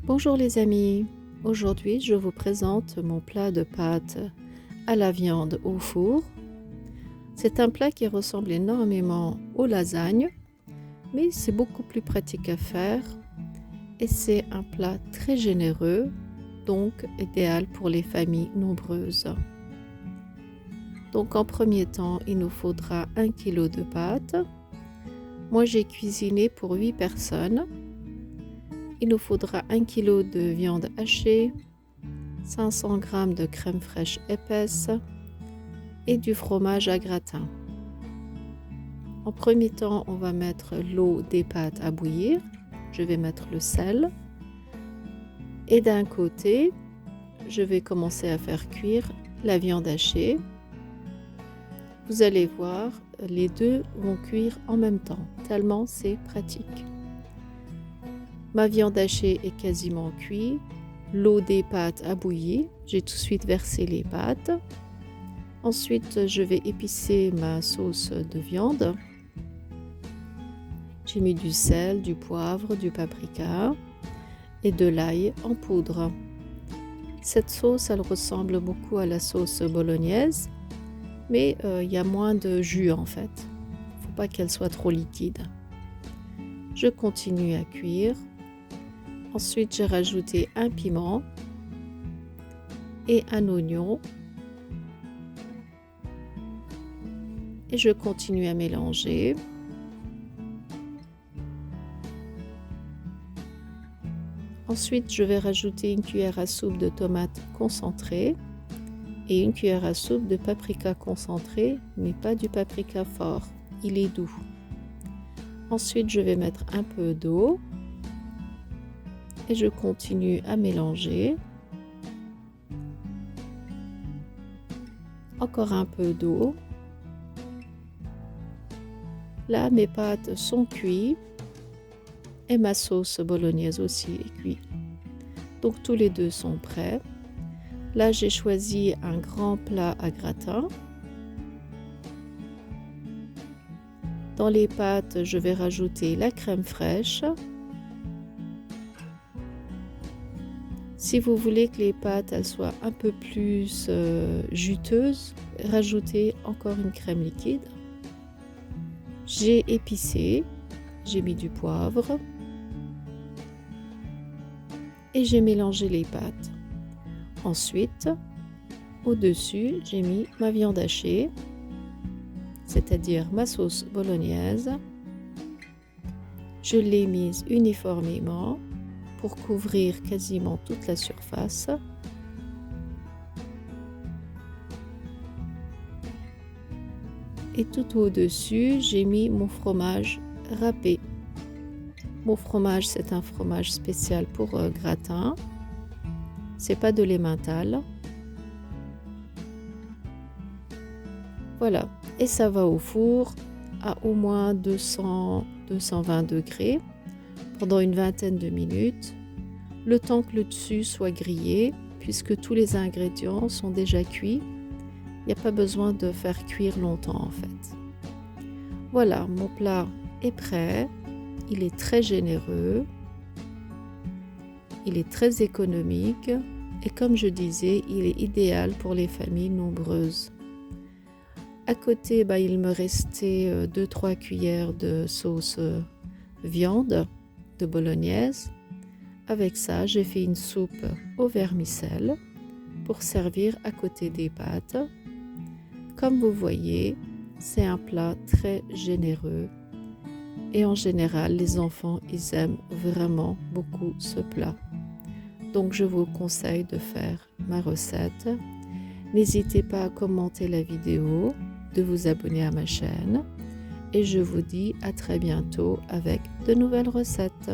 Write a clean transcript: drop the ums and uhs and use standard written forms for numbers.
Bonjour les amis, aujourd'hui je vous présente mon plat de pâtes à la viande au four. C'est un plat qui ressemble énormément aux lasagnes, mais c'est beaucoup plus pratique à faire et c'est un plat très généreux, donc idéal pour les familles nombreuses. Donc en premier temps, il nous faudra 1 kg de pâtes. Moi j'ai cuisiné pour 8 personnes. Il nous faudra 1 kg de viande hachée, 500 g de crème fraîche épaisse et du fromage à gratin. En premier temps, on va mettre l'eau des pâtes à bouillir. Je vais mettre le sel. Et d'un côté, je vais commencer à faire cuire la viande hachée. Vous allez voir, les deux vont cuire en même temps, tellement c'est pratique. Ma viande hachée est quasiment cuite, l'eau des pâtes a bouilli, j'ai tout de suite versé les pâtes. Ensuite, je vais épicer ma sauce de viande. J'ai mis du sel, du poivre, du paprika et de l'ail en poudre. Cette sauce, elle ressemble beaucoup à la sauce bolognaise, mais il y a moins de jus en fait. Il ne faut pas qu'elle soit trop liquide. Je continue à cuire. Ensuite, j'ai rajouté un piment et un oignon. Et je continue à mélanger. Ensuite, je vais rajouter une cuillère à soupe de tomates concentrées et une cuillère à soupe de paprika concentré, mais pas du paprika fort, il est doux. Ensuite, je vais mettre un peu d'eau. Et je continue à mélanger. Encore un peu d'eau. Là, mes pâtes sont cuites et ma sauce bolognaise aussi est cuite. Donc tous les deux sont prêts. Là, j'ai choisi un grand plat à gratin. Dans les pâtes, je vais rajouter la crème fraîche. Si vous voulez que les pâtes elles soient un peu plus juteuses, rajoutez encore une crème liquide. J'ai épicé, j'ai mis du poivre et j'ai mélangé les pâtes. Ensuite, au-dessus, j'ai mis ma viande hachée, c'est-à-dire ma sauce bolognaise. Je l'ai mise uniformément pour couvrir quasiment toute la surface. Et tout au-dessus, j'ai mis mon fromage râpé. Mon fromage, c'est un fromage spécial pour gratin. C'est pas de l'emmental. Voilà, et ça va au four à au moins 200-220 degrés pendant une vingtaine de minutes, le temps que le dessus soit grillé, puisque tous les ingrédients sont déjà cuits. Il n'y a pas besoin de faire cuire longtemps en fait. Voilà, mon plat est prêt. Il est très généreux. Il est très économique. Et comme je disais, il est idéal pour les familles nombreuses. À côté, il me restait 2-3 cuillères de sauce viande de bolognaise. Avec ça, j'ai fait une soupe au vermicelle pour servir à côté des pâtes. Comme vous voyez, c'est un plat très généreux et en général, les enfants, ils aiment vraiment beaucoup ce plat. Donc, je vous conseille de faire ma recette. N'hésitez pas à commenter la vidéo, de vous abonner à ma chaîne et je vous dis à très bientôt avec de nouvelles recettes.